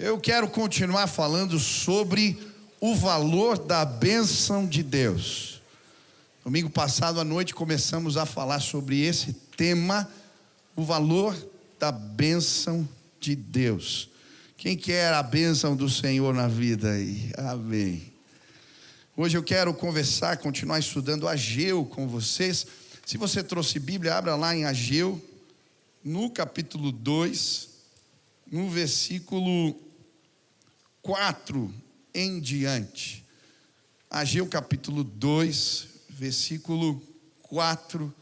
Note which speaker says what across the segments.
Speaker 1: Eu quero continuar falando sobre o valor da bênção de Deus. Domingo passado à noite começamos a falar sobre esse tema, o valor da bênção de Deus. Quem quer a bênção do Senhor na vida aí? Amém. Hoje eu quero continuar estudando Ageu com vocês. Se você trouxe Bíblia, abra lá em Ageu, no capítulo 2, no versículo 4 em diante. Ageu capítulo 2, versículo 4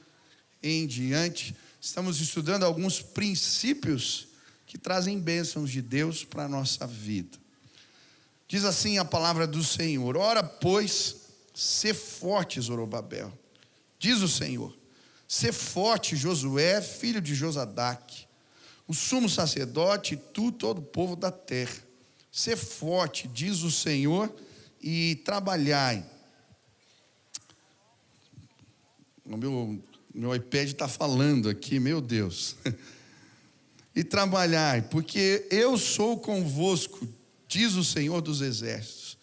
Speaker 1: em diante. Estamos estudando alguns princípios que trazem bênçãos de Deus para a nossa vida. Diz assim a palavra do Senhor: ora, pois, sê forte, Zorobabel. Diz o Senhor: sê forte, Josué, filho de Josadaque, o sumo sacerdote, e tu, todo o povo da terra. Sê forte, diz o Senhor, e trabalhai. O meu iPad está falando aqui, meu Deus. E trabalhai, porque eu sou convosco, diz o Senhor dos exércitos.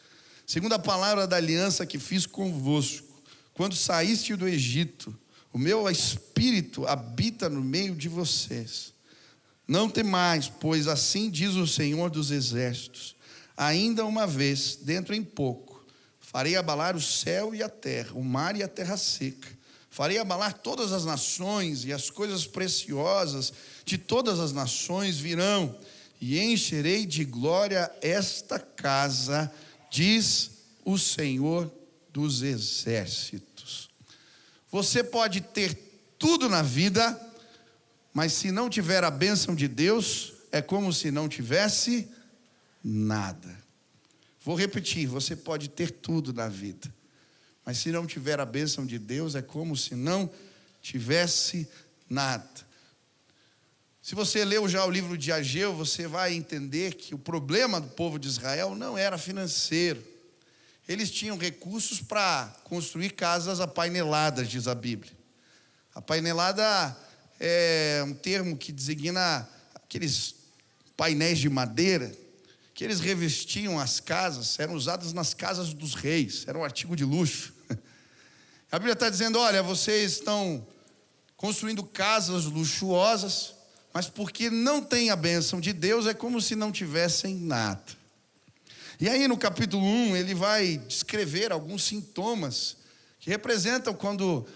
Speaker 1: Segundo a palavra da aliança que fiz convosco, quando saíste do Egito, o meu espírito habita no meio de vocês. Não temais, pois assim diz o Senhor dos exércitos: ainda uma vez, dentro em pouco, farei abalar o céu e a terra, o mar e a terra seca. Farei abalar todas as nações, e as coisas preciosas de todas as nações virão, e encherei de glória esta casa, diz o Senhor dos exércitos. Você pode ter tudo na vida, mas se não tiver a bênção de Deus, é como se não tivesse nada. Vou repetir: você pode ter tudo na vida, mas se não tiver a bênção de Deus, é como se não tivesse nada. Se você leu já o livro de Ageu, você vai entender que o problema do povo de Israel não era financeiro. Eles tinham recursos para construir casas apaineladas, diz a Bíblia. Apainelada é um termo que designa aqueles painéis de madeira que eles revestiam as casas, eram usadas nas casas dos reis, era um artigo de luxo. A Bíblia está dizendo: olha, vocês estão construindo casas luxuosas, mas porque não tem a bênção de Deus, é como se não tivessem nada. E aí no capítulo 1, ele vai descrever alguns sintomas que representam quando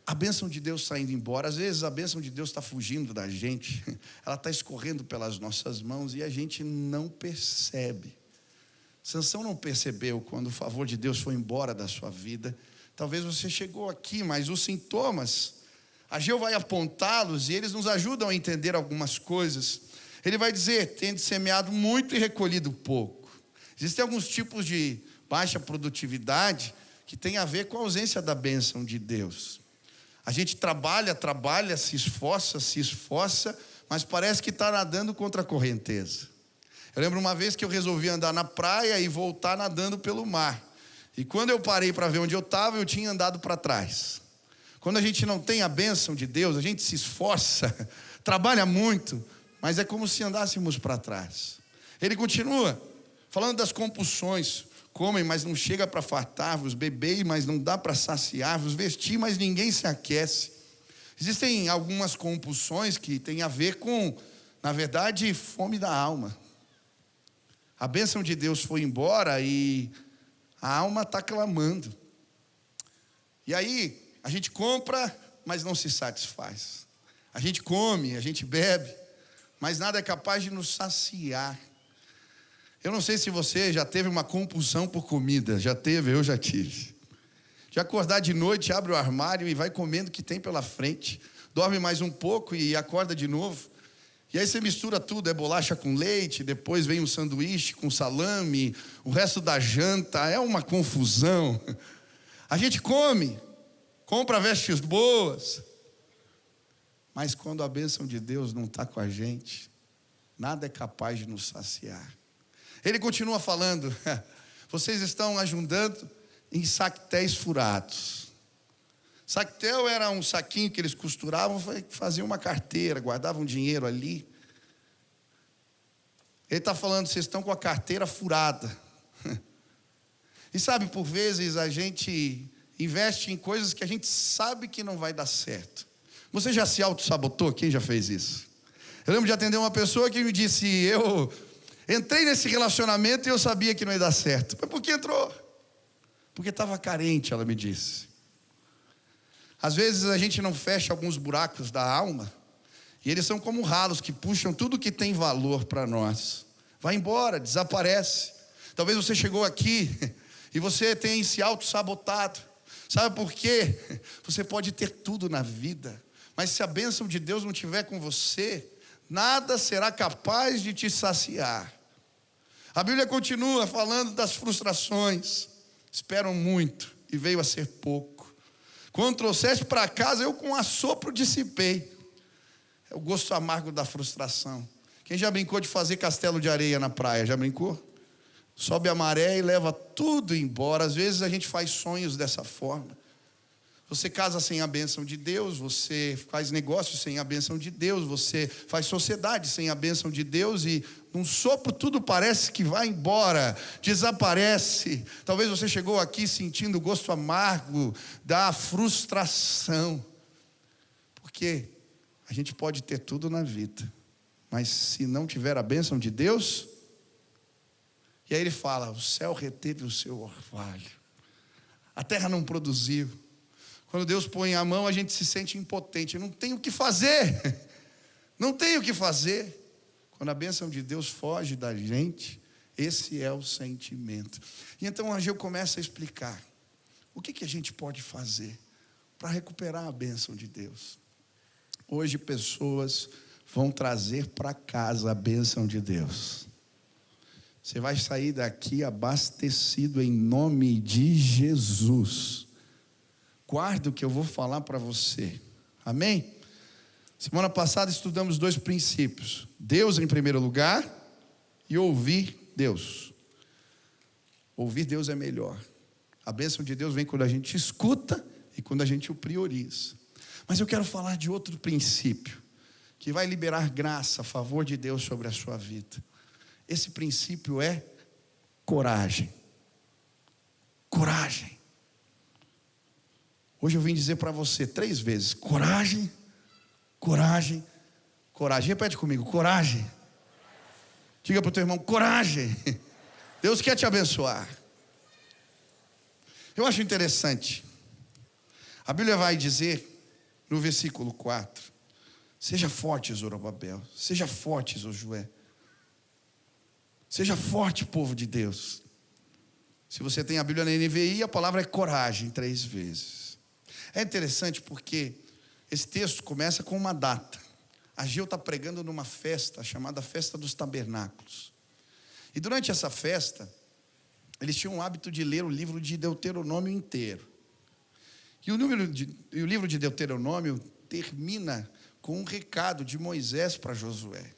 Speaker 1: a bênção de Deus está indo embora. Às vezes a bênção de Deus está fugindo da gente, ela está escorrendo pelas nossas mãos e a gente não percebe. Sansão não percebeu quando o favor de Deus foi embora da sua vida. Talvez você chegou aqui, mas os sintomas, Ageu vai apontá-los e eles nos ajudam a entender algumas coisas. Ele vai dizer: tende semeado muito e recolhido pouco. Existem alguns tipos de baixa produtividade que tem a ver com a ausência da bênção de Deus. A gente trabalha, se esforça, mas parece que está nadando contra a correnteza. Eu lembro uma vez que eu resolvi andar na praia e voltar nadando pelo mar. E quando eu parei para ver onde eu estava, eu tinha andado para trás. Quando a gente não tem a bênção de Deus, a gente se esforça, trabalha muito, mas é como se andássemos para trás. Ele continua falando das compulsões: comem, mas não chega para fartar-vos, bebei, mas não dá para saciar-vos, vestir, mas ninguém se aquece. Existem algumas compulsões que têm a ver com, na verdade, fome da alma. A bênção de Deus foi embora e a alma está clamando. E aí, a gente compra, mas não se satisfaz. A gente come, a gente bebe, mas nada é capaz de nos saciar. Eu não sei se você já teve uma compulsão por comida. Já teve? Eu já tive. De acordar de noite, abre o armário e vai comendo o que tem pela frente. Dorme mais um pouco e acorda de novo. E aí você mistura tudo, é bolacha com leite, depois vem um sanduíche com salame, o resto da janta, é uma confusão. A gente come, compra vestes boas, mas quando a bênção de Deus não está com a gente, nada é capaz de nos saciar. Ele continua falando: vocês estão ajudando em saquetéis furados. Saquetel era um saquinho que eles costuravam, faziam uma carteira, guardavam dinheiro ali. Ele está falando, vocês estão com a carteira furada. E sabe, por vezes a gente investe em coisas que a gente sabe que não vai dar certo. Você já se auto-sabotou? Quem já fez isso? Eu lembro de atender uma pessoa que me disse, eu entrei nesse relacionamento e eu sabia que não ia dar certo. Mas por que entrou? Porque estava carente, ela me disse. Às vezes a gente não fecha alguns buracos da alma, e eles são como ralos que puxam tudo que tem valor para nós. Vai embora, desaparece. Talvez você chegou aqui e você tenha se auto-sabotado. Sabe por quê? Você pode ter tudo na vida, mas se a bênção de Deus não estiver com você, nada será capaz de te saciar. A Bíblia continua falando das frustrações. Esperam muito e veio a ser pouco. Quando trouxeste para casa, eu com assopro dissipei. É o gosto amargo da frustração. Quem já brincou de fazer castelo de areia na praia? Já brincou? Sobe a maré e leva tudo embora. Às vezes a gente faz sonhos dessa forma. Você casa sem a bênção de Deus, você faz negócios sem a bênção de Deus, você faz sociedade sem a bênção de Deus e num sopro tudo parece que vai embora, desaparece. Talvez você chegou aqui sentindo o gosto amargo da frustração. Porque a gente pode ter tudo na vida, mas se não tiver a bênção de Deus... E aí ele fala, o céu reteve o seu orvalho, a terra não produziu. Quando Deus põe a mão, a gente se sente impotente, não tem o que fazer, não tem o que fazer. Quando a bênção de Deus foge da gente, esse é o sentimento. E então o Ageu começa a explicar, o que a gente pode fazer para recuperar a bênção de Deus. Hoje pessoas vão trazer para casa a bênção de Deus. Você vai sair daqui abastecido em nome de Jesus. Guarda o que eu vou falar para você. Amém? Semana passada estudamos 2 princípios. Deus em primeiro lugar e ouvir Deus. Ouvir Deus é melhor. A bênção de Deus vem quando a gente escuta e quando a gente o prioriza. Mas eu quero falar de outro princípio que vai liberar graça, a favor de Deus sobre a sua vida. Esse princípio é coragem. Coragem. Hoje eu vim dizer para você 3 vezes: coragem, coragem, coragem. Repete comigo: coragem. Diga para o teu irmão: coragem. Deus quer te abençoar. Eu acho interessante. A Bíblia vai dizer no versículo 4: seja forte, Zorobabel. Seja forte, Josué. Seja forte, povo de Deus. Se você tem a Bíblia na NVI, a palavra é coragem 3 vezes. É interessante porque esse texto começa com uma data. Ageu está pregando numa festa chamada Festa dos Tabernáculos. E durante essa festa, eles tinham o hábito de ler o livro de Deuteronômio inteiro. E o livro de Deuteronômio termina com um recado de Moisés para Josué.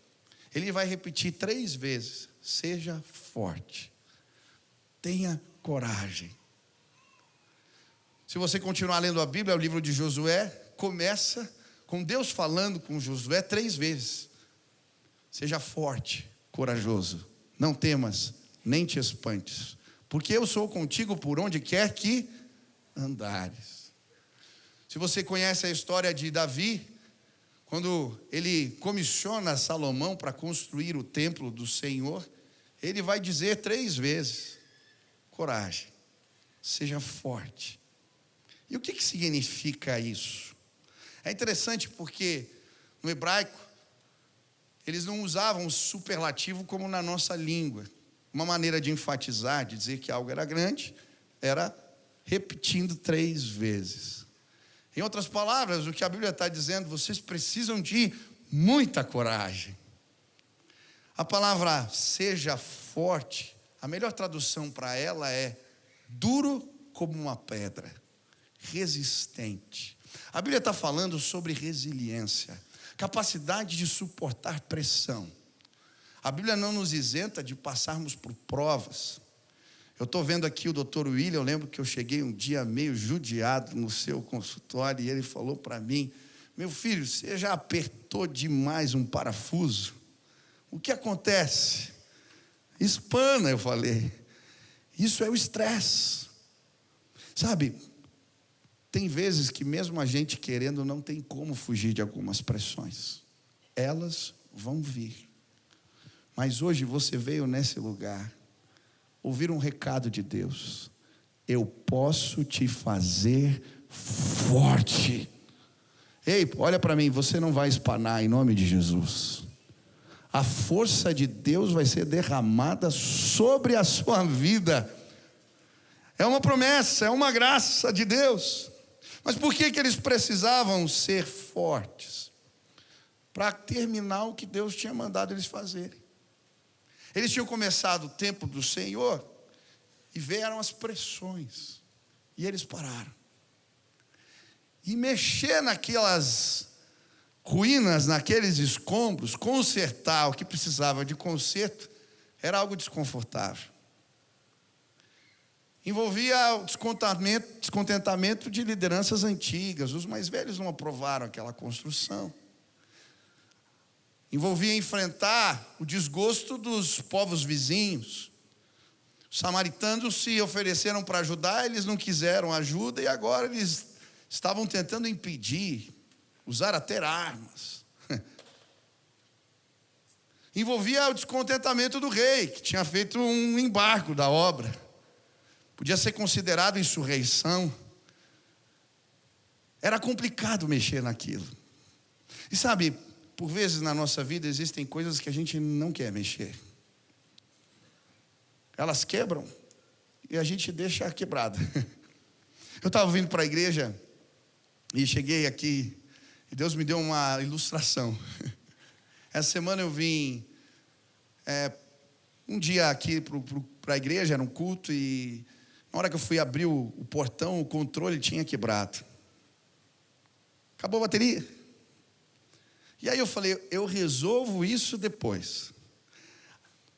Speaker 1: Ele vai repetir 3 vezes: seja forte, tenha coragem. Se você continuar lendo a Bíblia, o livro de Josué começa com Deus falando com Josué 3 vezes: seja forte, corajoso, não temas, nem te espantes, porque eu sou contigo por onde quer que andares. Se você conhece a história de Davi, quando ele comissiona Salomão para construir o templo do Senhor, ele vai dizer 3 vezes: coragem, seja forte. E o que significa isso? É interessante porque no hebraico eles não usavam o superlativo como na nossa língua. Uma maneira de enfatizar, de dizer que algo era grande, era repetindo 3 vezes. Em outras palavras, o que a Bíblia está dizendo: vocês precisam de muita coragem. A palavra seja forte, a melhor tradução para ela é duro como uma pedra, resistente. A Bíblia está falando sobre resiliência, capacidade de suportar pressão. A Bíblia não nos isenta de passarmos por provas. Eu estou vendo aqui o Dr. William. Eu lembro que eu cheguei um dia meio judiado no seu consultório e ele falou para mim: meu filho, você já apertou demais um parafuso? O que acontece? espana, eu falei. Isso é o estresse. Sabe, tem vezes que mesmo a gente querendo, não tem como fugir de algumas pressões. Elas vão vir. Mas hoje você veio nesse lugar ouvir um recado de Deus. Eu posso te fazer forte. Ei, olha para mim, você não vai espanar em nome de Jesus. A força de Deus vai ser derramada sobre a sua vida. É uma promessa, é uma graça de Deus. Mas por que eles precisavam ser fortes? Para terminar o que Deus tinha mandado eles fazerem. Eles tinham começado o tempo do Senhor e vieram as pressões. E eles pararam. E mexer naquelas ruínas, naqueles escombros, consertar o que precisava de conserto, era algo desconfortável. Envolvia o descontentamento de lideranças antigas. Os mais velhos não aprovaram aquela construção. Envolvia enfrentar o desgosto dos povos vizinhos. Os samaritanos se ofereceram para ajudar, eles não quiseram ajuda e agora eles estavam tentando impedir, usar até armas. Envolvia o descontentamento do rei, que tinha feito um embargo da obra. Podia ser considerado insurreição. Era complicado mexer naquilo. E sabe, por vezes na nossa vida existem coisas que a gente não quer mexer. Elas quebram e a gente deixa quebrada. Eu estava vindo para a igreja e cheguei aqui e Deus me deu uma ilustração. Essa semana eu vim um dia aqui para a igreja, era um culto, e na hora que eu fui abrir o portão, o controle tinha quebrado. Acabou a bateria. E aí eu falei, eu resolvo isso depois.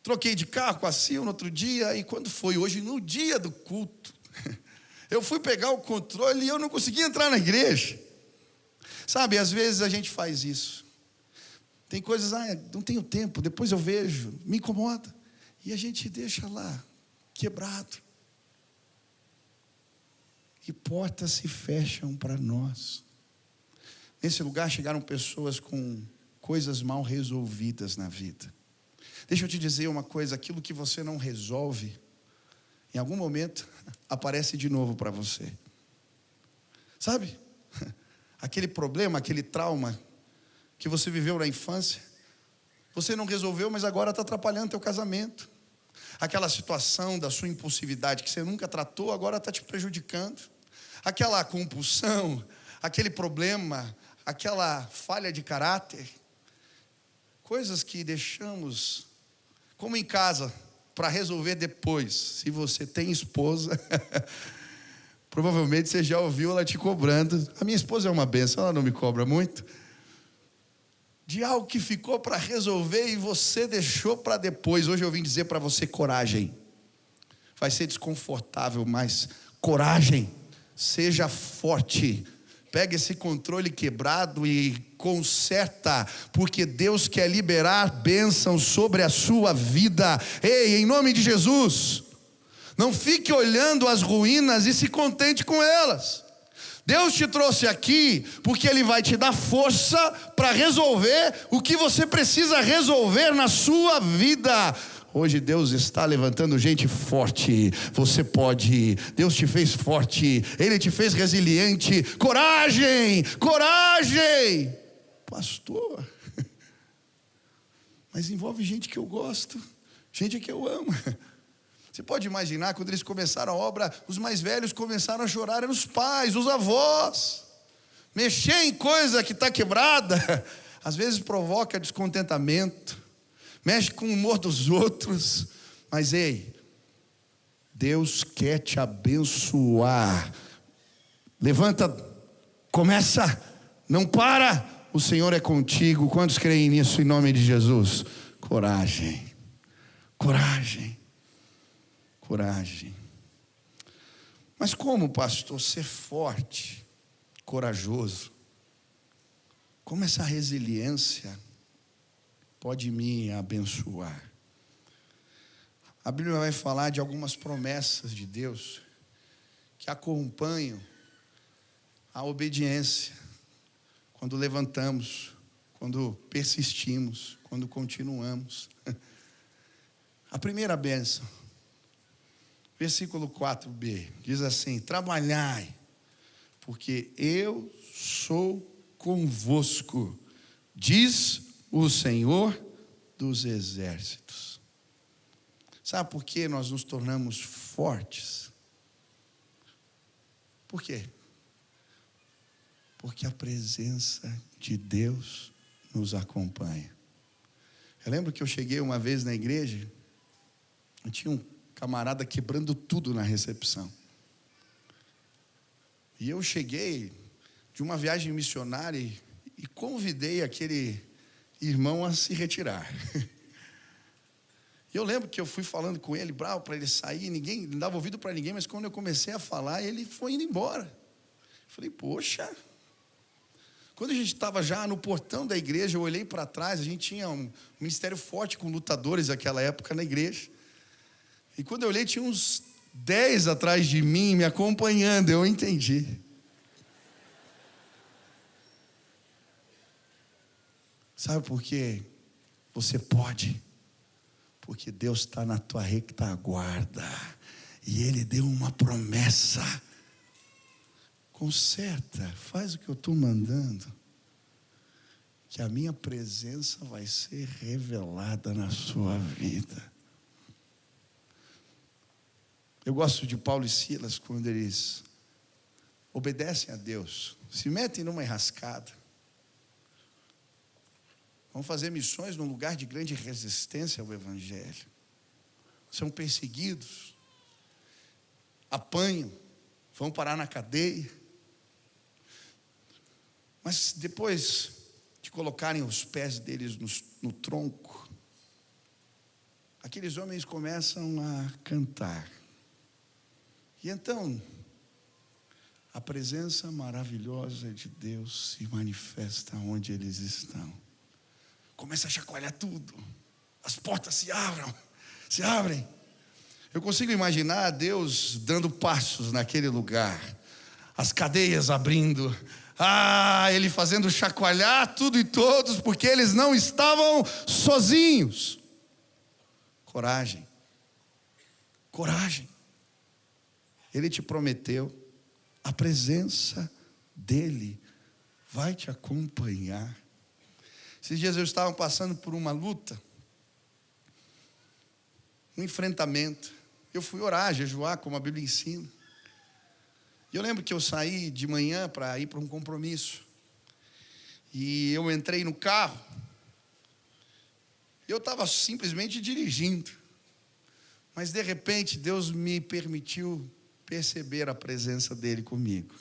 Speaker 1: Troquei de carro com a Sil no outro dia, e quando foi hoje, no dia do culto, eu fui pegar o controle e eu não consegui entrar na igreja. Sabe, às vezes a gente faz isso. Tem coisas, não tenho tempo, depois eu vejo, me incomoda. E a gente deixa lá, quebrado. E portas se fecham para nós. Nesse lugar chegaram pessoas com coisas mal resolvidas na vida. Deixa eu te dizer uma coisa, aquilo que você não resolve, em algum momento, aparece de novo para você. Sabe? Aquele problema, aquele trauma que você viveu na infância, você não resolveu, mas agora está atrapalhando teu casamento. Aquela situação da sua impulsividade que você nunca tratou, agora está te prejudicando. Aquela compulsão, aquele problema, aquela falha de caráter, coisas que deixamos, como em casa, para resolver depois. Se você tem esposa, provavelmente você já ouviu ela te cobrando. A minha esposa é uma benção, ela não me cobra muito. De algo que ficou para resolver e você deixou para depois. Hoje eu vim dizer para você, coragem. Vai ser desconfortável, mas coragem. Seja forte. Pega esse controle quebrado e conserta, porque Deus quer liberar bênção sobre a sua vida. Ei, em nome de Jesus, não fique olhando as ruínas e se contente com elas. Deus te trouxe aqui porque Ele vai te dar força para resolver o que você precisa resolver na sua vida. Hoje Deus está levantando gente forte. Você pode. Deus te fez forte. Ele te fez resiliente. Coragem, coragem. Pastor, mas envolve gente que eu gosto, gente que eu amo. Você pode imaginar, quando eles começaram a obra, os mais velhos começaram a chorar, eram os pais, os avós. Mexer em coisa que está quebrada, às vezes provoca descontentamento, mexe com o humor dos outros. Mas ei, Deus quer te abençoar. Levanta, começa, não para. O Senhor é contigo. Quantos creem nisso em nome de Jesus? Coragem, coragem, coragem. Mas como, pastor, ser forte, corajoso? Como essa resiliência pode me abençoar? a Bíblia vai falar de algumas promessas de Deus que acompanham a obediência, quando levantamos, quando persistimos, quando continuamos. A primeira bênção, versículo 4b, diz assim: trabalhai, porque eu sou convosco, diz o Senhor dos exércitos. Sabe por que nós nos tornamos fortes? Por quê? Porque a presença de Deus nos acompanha. Eu lembro que eu cheguei uma vez na igreja, e tinha um camarada quebrando tudo na recepção. E eu cheguei de uma viagem missionária e convidei aquele irmão a se retirar. E eu lembro que eu fui falando com ele, bravo, para ele sair, ninguém não dava ouvido para ninguém, mas quando eu comecei a falar, ele foi indo embora. Falei, poxa. Quando a gente estava já no portão da igreja, eu olhei para trás, a gente tinha um ministério forte com lutadores naquela época na igreja. E quando eu olhei, tinha uns 10 atrás de mim, me acompanhando, eu entendi. Sabe por quê? Você pode, porque Deus está na tua retaguarda, e Ele deu uma promessa. Conserta, faz o que eu estou mandando, que a minha presença vai ser revelada na sua vida. Eu gosto de Paulo e Silas quando eles obedecem a Deus, se metem numa enrascada, vão fazer missões num lugar de grande resistência ao Evangelho, são perseguidos, apanham, vão parar na cadeia, mas depois de colocarem os pés deles no tronco, aqueles homens começam a cantar. E então, a presença maravilhosa de Deus se manifesta onde eles estão. Começa a chacoalhar tudo. As portas se abrem. Eu consigo imaginar Deus dando passos naquele lugar. As cadeias abrindo. Ele fazendo chacoalhar tudo e todos, porque eles não estavam sozinhos. Coragem. Ele te prometeu, a presença dele vai te acompanhar. Esses dias eu estava passando por uma luta, um enfrentamento. Eu fui orar, jejuar, como a Bíblia ensina. E eu lembro que eu saí de manhã para ir para um compromisso. E eu entrei no carro. Eu estava simplesmente dirigindo. Mas de repente Deus me permitiu perceber a presença dele comigo.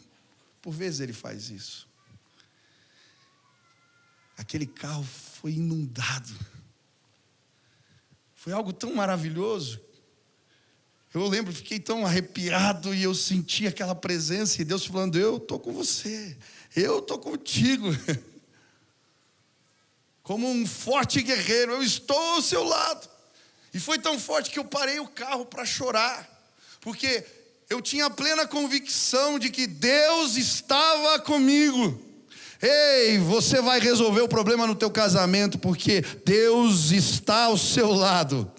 Speaker 1: Por vezes ele faz isso. Aquele carro foi inundado. Foi algo tão maravilhoso. Eu lembro, fiquei tão arrepiado e eu senti aquela presença e Deus falando: eu estou com você, eu estou contigo. Como um forte guerreiro, eu estou ao seu lado. E foi tão forte que eu parei o carro para chorar, porque eu tinha plena convicção de que Deus estava comigo. Ei, você vai resolver o problema no teu casamento, porque Deus está ao seu lado.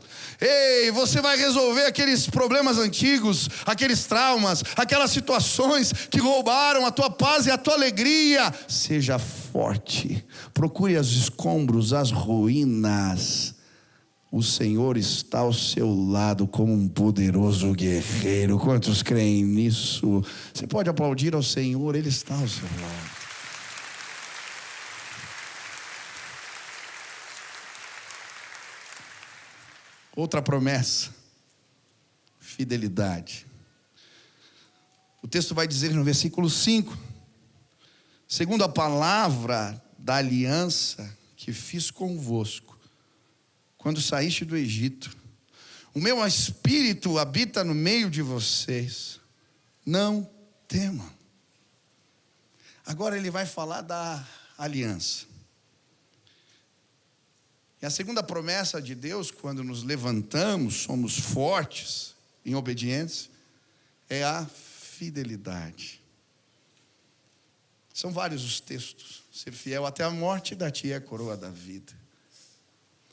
Speaker 1: Ei, você vai resolver aqueles problemas antigos, aqueles traumas, aquelas situações que roubaram a tua paz e a tua alegria. Seja forte, procure os escombros, as ruínas. O Senhor está ao seu lado como um poderoso guerreiro. Quantos creem nisso? Você pode aplaudir ao Senhor, Ele está ao seu lado. Outra promessa, fidelidade. O texto vai dizer no versículo 5: segundo a palavra da aliança que fiz convosco, quando saíste do Egito, o meu espírito habita no meio de vocês, não temam. Agora ele vai falar da aliança. E a segunda promessa de Deus, quando nos levantamos, somos fortes em obediência, é a fidelidade. São vários os textos. Ser fiel até a morte, dar-te a coroa da vida.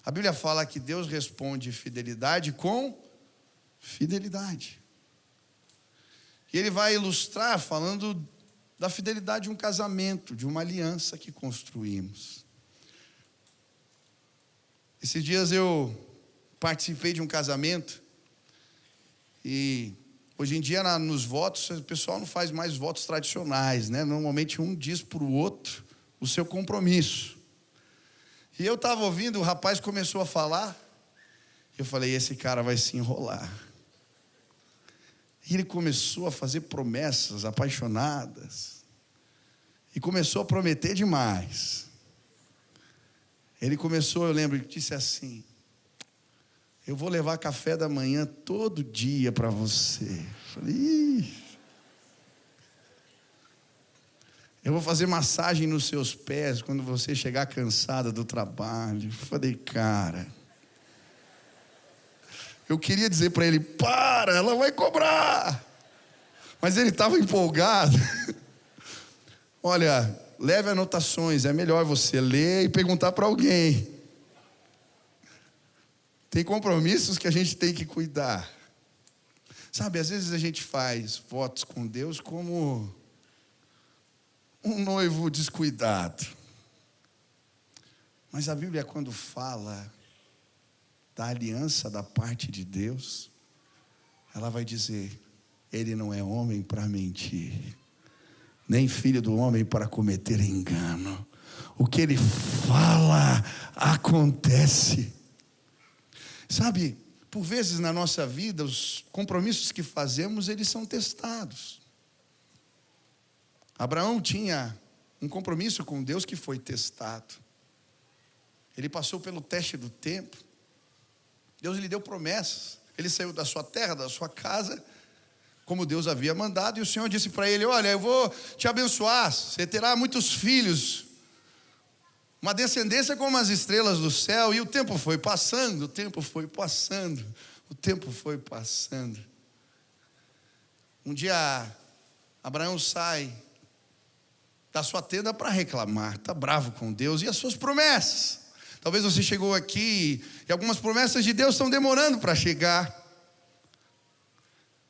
Speaker 1: A Bíblia fala que Deus responde fidelidade com fidelidade. E ele vai ilustrar falando da fidelidade de um casamento, de uma aliança que construímos. Esses dias eu participei de um casamento e hoje em dia nos votos o pessoal não faz mais votos tradicionais, né? Normalmente um diz para o outro o seu compromisso. E eu estava ouvindo, o rapaz começou a falar, eu falei, esse cara vai se enrolar. E ele começou a fazer promessas apaixonadas. E começou a prometer demais. Ele começou, eu lembro, disse assim, eu vou levar café da manhã todo dia para você. Eu falei, ih. Eu vou fazer massagem nos seus pés quando você chegar cansada do trabalho. Eu falei, cara, eu queria dizer para ele, para, ela vai cobrar. Mas ele estava empolgado. Olha, leve anotações, é melhor você ler e perguntar para alguém. Tem compromissos que a gente tem que cuidar. Sabe, às vezes a gente faz votos com Deus como um noivo descuidado. Mas a Bíblia, quando fala da aliança da parte de Deus, ela vai dizer, ele não é homem para mentir, nem filho do homem para cometer engano. O que ele fala, acontece. Sabe, por vezes na nossa vida, os compromissos que fazemos, eles são testados. Abraão tinha um compromisso com Deus que foi testado. Ele passou pelo teste do tempo. Deus lhe deu promessas. Ele saiu da sua terra, da sua casa, como Deus havia mandado. E o Senhor disse para ele, olha, eu vou te abençoar. Você terá muitos filhos. Uma descendência como as estrelas do céu. E o tempo foi passando, o tempo foi passando. O tempo foi passando. Um dia, Abraão sai da sua tenda para reclamar, está bravo com Deus e as suas promessas. Talvez você chegou aqui e algumas promessas de Deus estão demorando para chegar.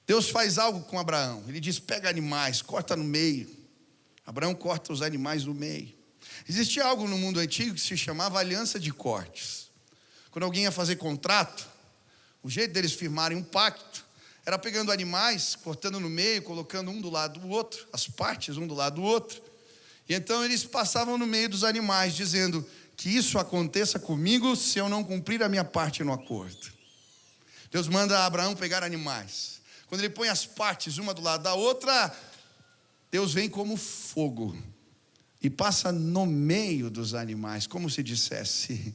Speaker 1: Deus faz algo com Abraão, ele diz, pega animais, corta no meio. Abraão corta os animais no meio. Existia algo no mundo antigo que se chamava aliança de cortes. Quando alguém ia fazer contrato, o jeito deles firmarem um pacto era pegando animais, cortando no meio, colocando um do lado do outro, as partes um do lado do outro. E então eles passavam no meio dos animais, dizendo que isso aconteça comigo se eu não cumprir a minha parte no acordo. Deus manda Abraão pegar animais. Quando ele põe as partes uma do lado da outra, Deus vem como fogo e passa no meio dos animais, como se dissesse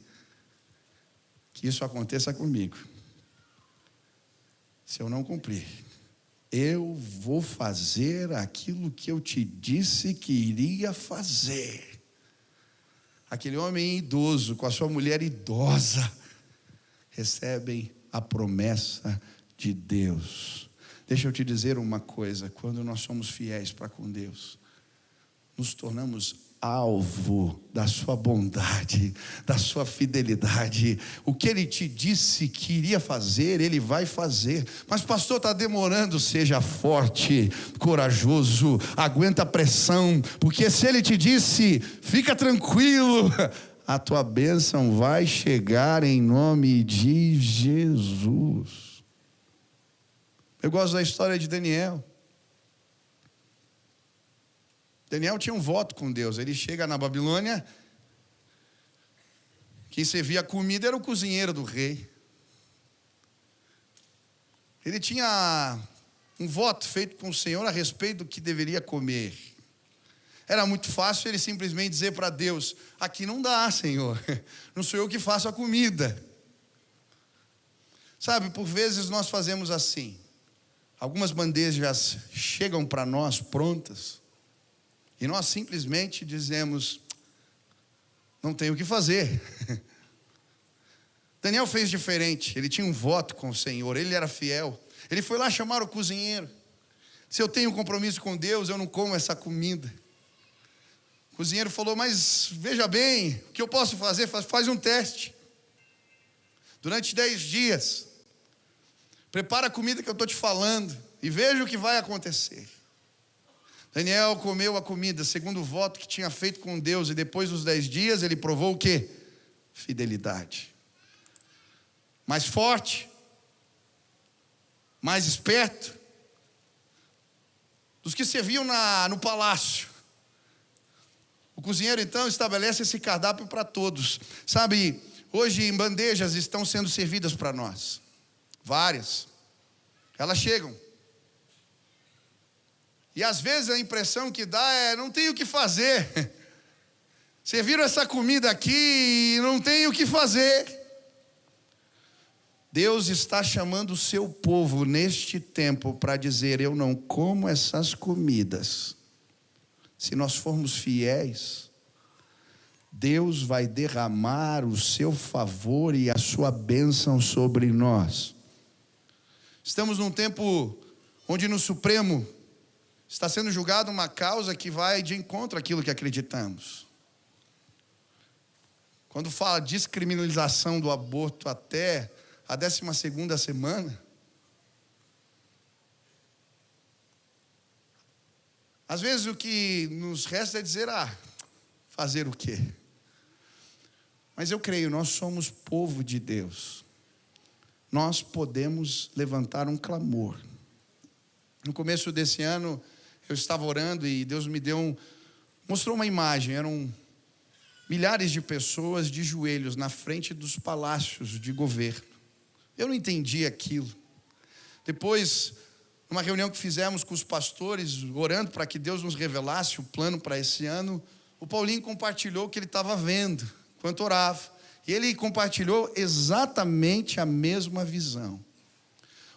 Speaker 1: que isso aconteça comigo. Se eu não cumprir, eu vou fazer aquilo que eu te disse que iria fazer. Aquele homem idoso com a sua mulher idosa recebem a promessa de Deus. Deixa eu te dizer uma coisa, quando nós somos fiéis para com Deus, nos tornamos alvo da sua bondade, da sua fidelidade. O que ele te disse que iria fazer, ele vai fazer. Mas pastor, está demorando. Seja forte, corajoso, aguenta a pressão, porque se ele te disse, fica tranquilo, a tua bênção vai chegar em nome de Jesus. Eu gosto da história de Daniel. Daniel tinha um voto com Deus. Ele chega na Babilônia, quem servia a comida era o cozinheiro do rei. Ele tinha um voto feito com o Senhor a respeito do que deveria comer. Era muito fácil ele simplesmente dizer para Deus, aqui não dá, Senhor, não sou eu que faço a comida. Sabe, por vezes nós fazemos assim, algumas bandejas chegam para nós prontas, e nós simplesmente dizemos, não tenho o que fazer. Daniel fez diferente. Ele tinha um voto com o Senhor, ele era fiel. Ele foi lá chamar o cozinheiro. Se eu tenho um compromisso com Deus, eu não como essa comida. O cozinheiro falou: mas veja bem, o que eu posso fazer? Faz um teste. Durante 10 dias, prepara a comida que eu estou te falando e veja o que vai acontecer. Daniel comeu a comida segundo o voto que tinha feito com Deus, e depois dos 10 dias ele provou o quê? Fidelidade. Mais forte, mais esperto dos que serviam no palácio. O cozinheiro então estabelece esse cardápio para todos. Sabe, hoje em bandejas estão sendo servidas para nós, várias. Elas chegam. E às vezes a impressão que dá é: não tenho o que fazer. Serviram essa comida aqui e não tenho o que fazer. Deus está chamando o seu povo neste tempo para dizer: eu não como essas comidas. Se nós formos fiéis, Deus vai derramar o seu favor e a sua bênção sobre nós. Estamos num tempo onde no Supremo está sendo julgada uma causa que vai de encontro àquilo que acreditamos. Quando fala descriminalização do aborto até a 12ª semana, às vezes o que nos resta é dizer: fazer o quê? Mas eu creio, nós somos povo de Deus. Nós podemos levantar um clamor. No começo desse ano, eu estava orando e Deus me mostrou uma imagem. Eram milhares de pessoas de joelhos na frente dos palácios de governo. Eu não entendi aquilo. Depois, numa reunião que fizemos com os pastores, orando para que Deus nos revelasse o plano para esse ano, o Paulinho compartilhou o que ele estava vendo enquanto orava. E ele compartilhou exatamente a mesma visão.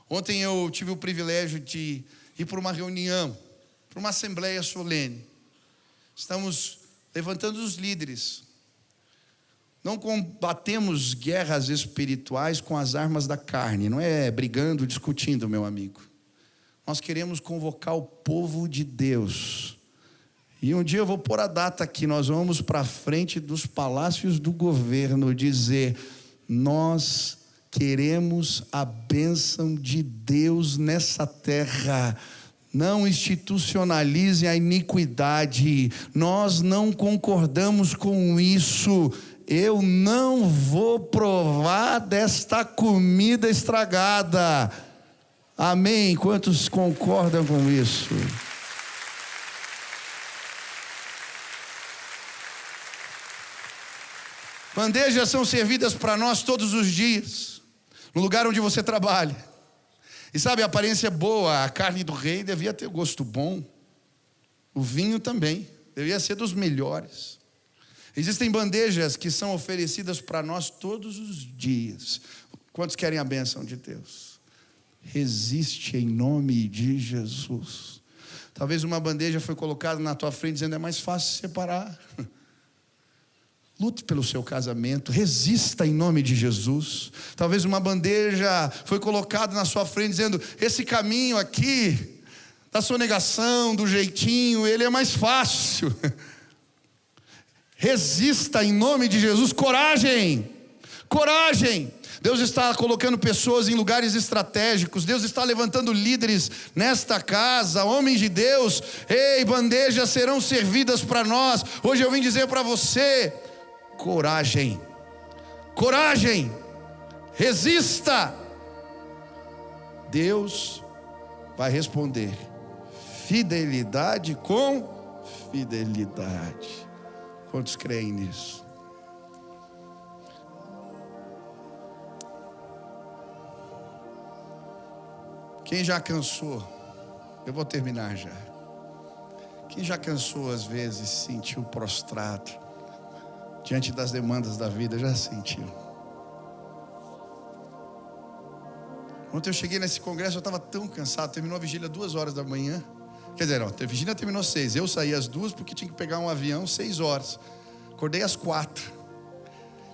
Speaker 1: Ontem eu tive o privilégio de ir para uma reunião, para uma assembleia solene. Estamos levantando os líderes. Não combatemos guerras espirituais com as armas da carne. Não é brigando, discutindo, meu amigo. Nós queremos convocar o povo de Deus. E um dia eu vou pôr a data aqui. Nós vamos para frente dos palácios do governo dizer: nós queremos a bênção de Deus nessa terra. Não institucionalize a iniquidade. Nós não concordamos com isso. Eu não vou provar desta comida estragada. Amém? Quantos concordam com isso? Bandejas são servidas para nós todos os dias, no lugar onde você trabalha. E sabe, a aparência é boa. A carne do rei devia ter gosto bom. O vinho também devia ser dos melhores. Existem bandejas que são oferecidas para nós todos os dias. Quantos querem a bênção de Deus? Resiste em nome de Jesus. Talvez uma bandeja foi colocada na tua frente dizendo: é mais fácil separar. Lute pelo seu casamento, resista em nome de Jesus. Talvez uma bandeja foi colocada na sua frente dizendo: esse caminho aqui, da sonegação, do jeitinho, ele é mais fácil. Resista em nome de Jesus. Coragem, coragem. Deus está colocando pessoas em lugares estratégicos. Deus está levantando líderes nesta casa, homens de Deus. Ei, bandejas serão servidas para nós. Hoje eu vim dizer para você: coragem, coragem, resista. Deus vai responder fidelidade com fidelidade. Quantos creem nisso? Quem já cansou? Eu vou terminar já. Quem já cansou às vezes, se sentiu prostrado diante das demandas da vida? Já sentiu? Ontem eu cheguei nesse congresso, eu estava tão cansado. Terminou a vigília 2 horas da manhã. Quer dizer, a vigília terminou 6. Eu saí às 2 porque tinha que pegar um avião 6 horas. Acordei às 4.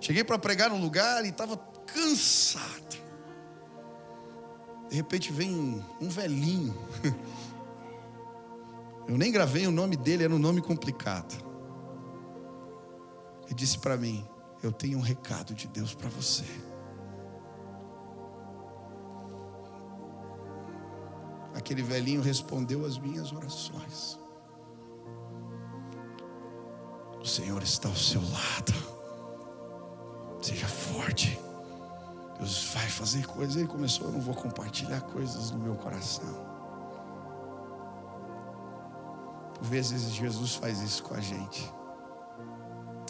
Speaker 1: Cheguei para pregar no lugar e estava cansado. De repente vem um velhinho. Eu nem gravei o nome dele, era um nome complicado. Ele disse para mim: eu tenho um recado de Deus para você. Aquele velhinho respondeu às minhas orações. O Senhor está ao seu lado. Seja forte. Deus vai fazer coisas. Ele começou: eu não vou compartilhar coisas no meu coração. Por vezes Jesus faz isso com a gente.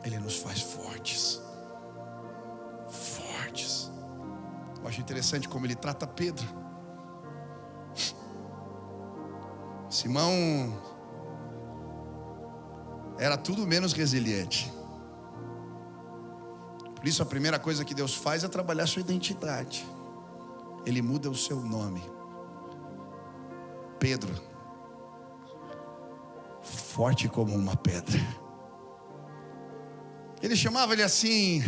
Speaker 1: Ele nos faz fortes. Fortes. Eu acho interessante como ele trata Pedro. Simão era tudo menos resiliente. Por isso a primeira coisa que Deus faz é trabalhar sua identidade. Ele muda o seu nome. Pedro, forte como uma pedra. Ele chamava ele assim,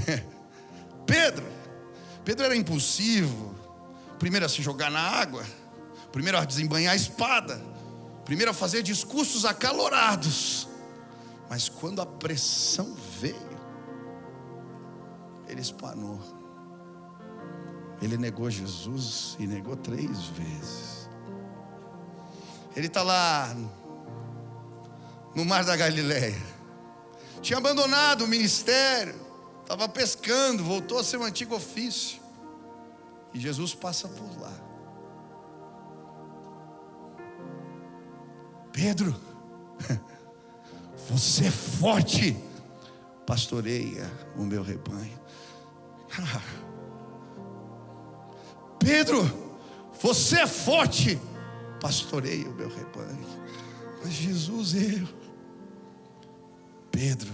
Speaker 1: Pedro. Pedro era impulsivo. Primeiro a se jogar na água. Primeiro a desembanhar a espada. Primeiro a fazer discursos acalorados. Mas quando a pressão veio, ele espanou. Ele negou Jesus e negou 3 vezes. Ele está lá no mar da Galileia. Tinha abandonado o ministério. Estava pescando, voltou a seu antigo ofício. E Jesus passa por lá. Pedro, você é forte, pastoreia o meu rebanho. Pedro, você é forte, pastoreia o meu rebanho. Mas Jesus, Pedro,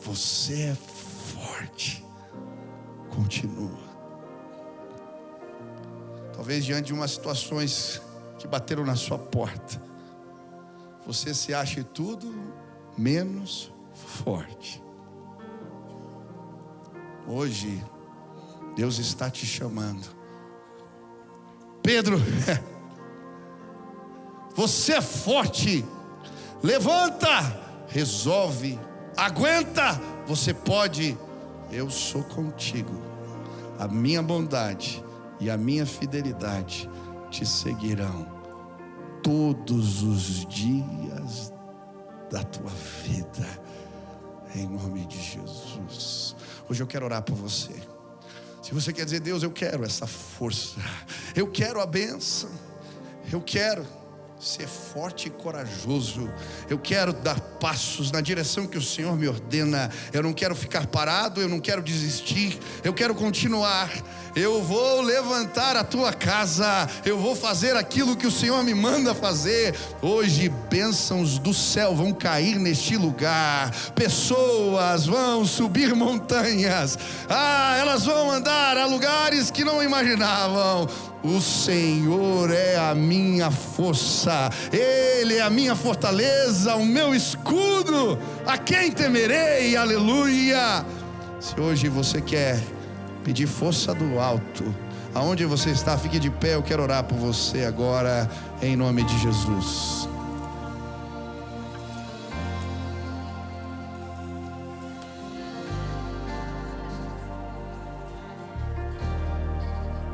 Speaker 1: você é forte, continua. Talvez diante de umas situações que bateram na sua porta, você se ache tudo menos forte. Hoje, Deus está te chamando. Pedro, você é forte. Levanta, resolve, aguenta, você pode. Eu sou contigo. A minha bondade e a minha fidelidade te seguirão todos os dias da tua vida, em nome de Jesus. Hoje eu quero orar por você. Se você quer dizer: Deus, eu quero essa força, eu quero a bênção, eu quero ser forte e corajoso, eu quero dar passos na direção que o Senhor me ordena. Eu não quero ficar parado, eu não quero desistir, eu quero continuar. Eu vou levantar a tua casa, eu vou fazer aquilo que o Senhor me manda fazer. Hoje bênçãos do céu vão cair neste lugar. Pessoas vão subir montanhas, elas vão andar a lugares que não imaginavam. O Senhor é a minha força, Ele é a minha fortaleza, o meu escudo. A quem temerei? Aleluia. Se hoje você quer pedir força do alto, aonde você está, fique de pé. Eu quero orar por você agora, em nome de Jesus.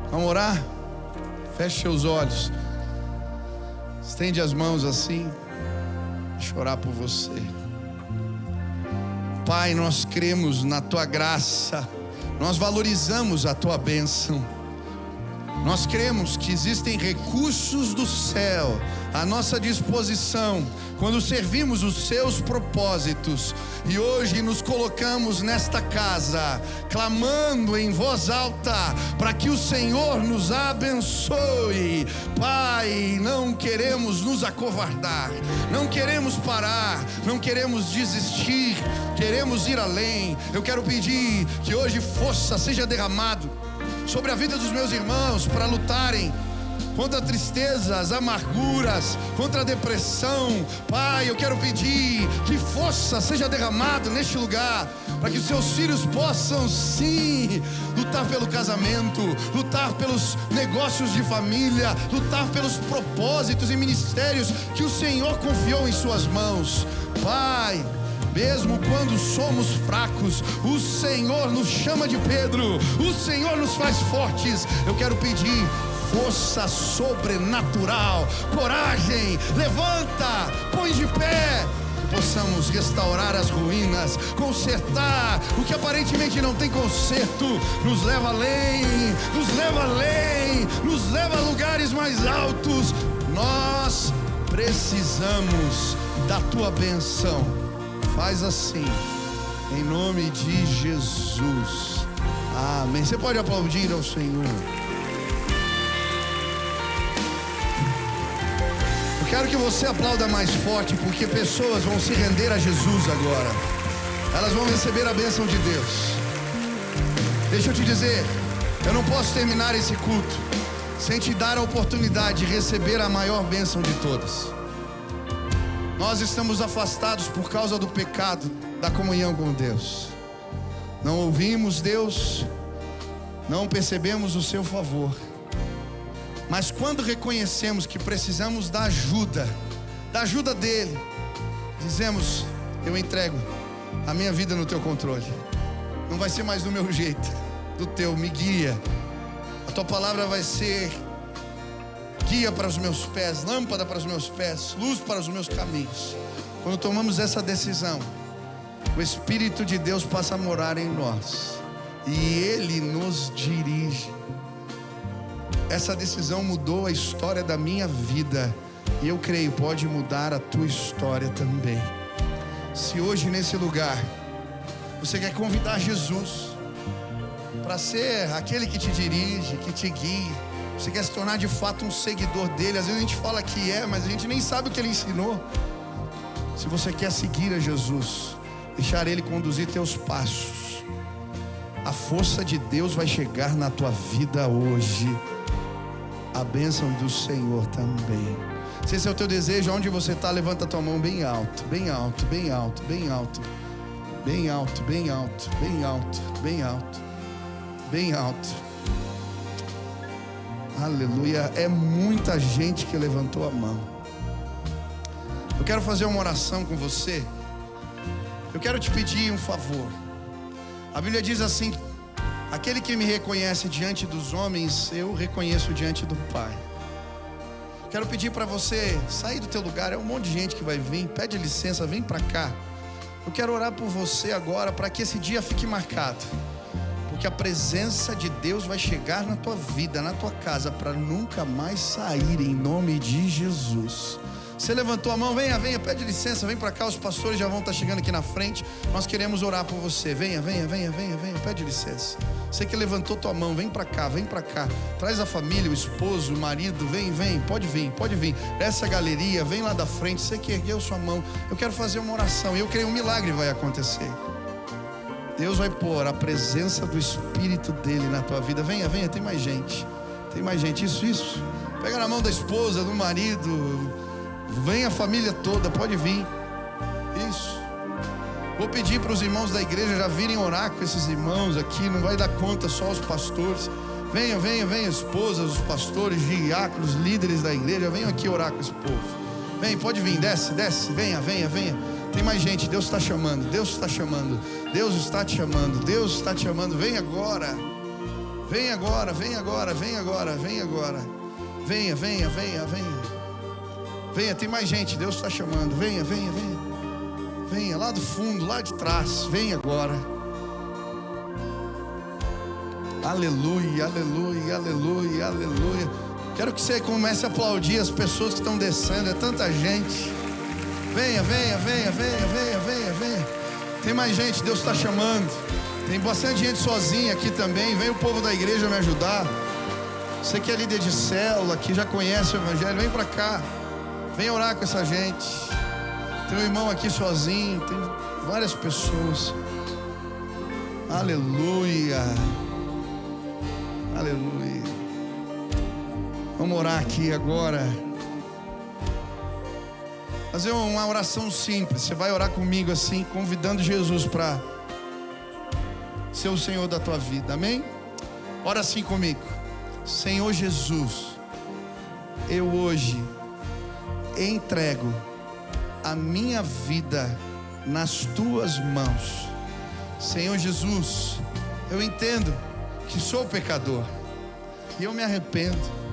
Speaker 1: Vamos orar? Feche seus olhos, estende as mãos assim. Deixa eu orar por você. Pai, nós cremos na tua graça, nós valorizamos a tua bênção. Nós cremos que existem recursos do céu à nossa disposição quando servimos os seus propósitos. E hoje nos colocamos nesta casa, clamando em voz alta para que o Senhor nos abençoe. Pai, não queremos nos acovardar, não queremos parar, não queremos desistir, queremos ir além. Eu quero pedir que hoje força seja derramado sobre a vida dos meus irmãos para lutarem contra a tristeza, as amarguras, contra a depressão. Pai, eu quero pedir que força seja derramada neste lugar, para que os seus filhos possam sim lutar pelo casamento, lutar pelos negócios de família, lutar pelos propósitos e ministérios que o Senhor confiou em suas mãos. Pai, mesmo quando somos fracos, o Senhor nos chama de Pedro, o Senhor nos faz fortes. Eu quero pedir força sobrenatural, coragem, levanta, põe de pé, que possamos restaurar as ruínas, consertar o que aparentemente não tem conserto. Nos leva além, nos leva além, nos leva a lugares mais altos. Nós precisamos da tua bênção. Faz assim, em nome de Jesus. Amém. Você pode aplaudir ao Senhor. Eu quero que você aplauda mais forte, porque pessoas vão se render a Jesus agora. Elas vão receber a bênção de Deus. Deixa eu te dizer, eu não posso terminar esse culto sem te dar a oportunidade de receber a maior bênção de todas. Nós estamos afastados por causa do pecado, da comunhão com Deus. Não ouvimos Deus, não percebemos o seu favor. Mas quando reconhecemos que precisamos da ajuda dele, dizemos: eu entrego a minha vida no teu controle. Não vai ser mais do meu jeito, do teu, me guia. A tua palavra vai ser guia para os meus pés, lâmpada para os meus pés, luz para os meus caminhos. Quando tomamos essa decisão, o Espírito de Deus passa a morar em nós e Ele nos dirige. Essa decisão mudou a história da minha vida e eu creio pode mudar a tua história também. Se hoje nesse lugar você quer convidar Jesus para ser aquele que te dirige, que te guia, você quer se tornar de fato um seguidor dele. Às vezes a gente fala que é, mas a gente nem sabe o que ele ensinou. Se você quer seguir a Jesus, deixar ele conduzir teus passos, a força de Deus vai chegar na tua vida hoje. A bênção do Senhor também. Se esse é o teu desejo, onde você está, levanta a tua mão bem alto, bem alto, bem alto, bem alto, bem alto, bem alto, bem alto, bem alto, bem alto. Aleluia. É muita gente que levantou a mão. Eu quero fazer uma oração com você. Eu quero te pedir um favor. A Bíblia diz assim: aquele que me reconhece diante dos homens, eu reconheço diante do Pai. Quero pedir para você sair do teu lugar. É um monte de gente que vai vir. Pede licença, vem para cá. Eu quero orar por você agora, para que esse dia fique marcado, porque a presença de Deus vai chegar na tua vida, na tua casa, para nunca mais sair, em nome de Jesus. Você levantou a mão, venha, pede licença, vem para cá, os pastores já vão estar chegando aqui na frente. Nós queremos orar por você. Venha, pede licença. Você que levantou tua mão, vem para cá. Traz a família, o esposo, o marido, vem, pode vir. Essa galeria, vem lá da frente. Você que ergueu sua mão, eu quero fazer uma oração e eu creio um milagre vai acontecer. Deus vai pôr a presença do Espírito dele na tua vida. Venha, tem mais gente. Isso. Pega na mão da esposa, do marido. Vem a família toda, pode vir. Isso. Vou pedir para os irmãos da igreja já virem orar com esses irmãos aqui. Não vai dar conta só os pastores. Venha, esposas, os pastores, diáconos, líderes da igreja. Venham aqui orar com esse povo. Vem, pode vir, desce. Venha. Tem mais gente, Deus está chamando. Deus está te chamando. Vem agora. Venha, tem mais gente, Deus está chamando. Venha, lá do fundo, lá de trás. Venha agora. Aleluia. Quero que você comece a aplaudir as pessoas que estão descendo. É tanta gente. Venha. Tem mais gente, Deus está chamando. Tem bastante gente sozinha aqui também. Vem o povo da igreja me ajudar. Você que é líder de célula, que já conhece o evangelho, vem para cá. Vem orar com essa gente. Tem um irmão aqui sozinho. Tem várias pessoas. Aleluia. Vamos orar aqui agora. Fazer uma oração simples. Você vai orar comigo assim, convidando Jesus para ser o Senhor da tua vida, amém? Ora assim comigo. Senhor Jesus, eu hoje entrego a minha vida nas tuas mãos. Senhor Jesus, eu entendo que sou pecador e eu me arrependo.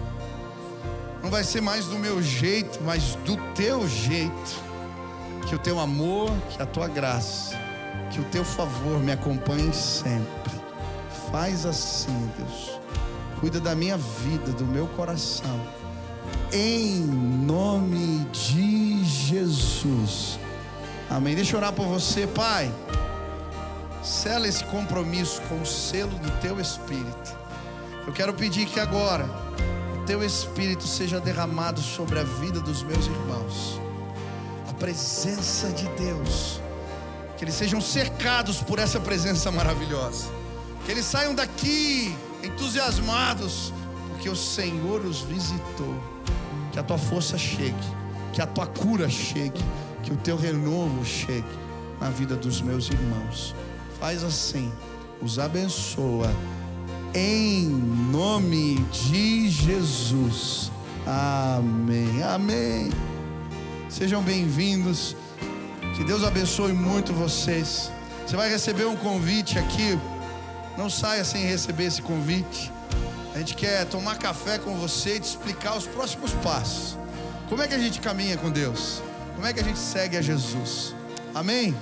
Speaker 1: Não vai ser mais do meu jeito, mas do teu jeito. Que o teu amor, que a tua graça, que o teu favor me acompanhe sempre. Faz assim, Deus. Cuida da minha vida, do meu coração. Em nome de Jesus. Amém. Deixa eu orar por você, Pai. Sela esse compromisso com o selo do teu Espírito. Eu quero pedir que agora o teu Espírito seja derramado sobre a vida dos meus irmãos. A presença de Deus. Que eles sejam cercados por essa presença maravilhosa. Que eles saiam daqui entusiasmados, porque o Senhor os visitou. Que a tua força chegue, que a tua cura chegue, que o teu renovo chegue na vida dos meus irmãos. Faz assim, os abençoa, em nome de Jesus. Amém, amém. Sejam bem-vindos. Que Deus abençoe muito vocês. Você vai receber um convite aqui. Não saia sem receber esse convite. A gente quer tomar café com você e te explicar os próximos passos. Como é que a gente caminha com Deus? Como é que a gente segue a Jesus? Amém?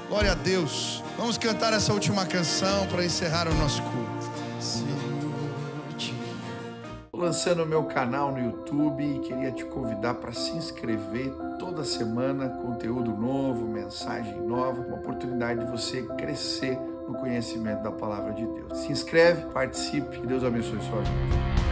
Speaker 1: Glória a Deus. Vamos cantar essa última canção para encerrar o nosso culto. Estou lançando o meu canal no YouTube e queria te convidar para se inscrever. Toda semana, conteúdo novo, mensagem nova, uma oportunidade de você crescer no conhecimento da palavra de Deus. Se inscreve, participe, que Deus abençoe sua vida.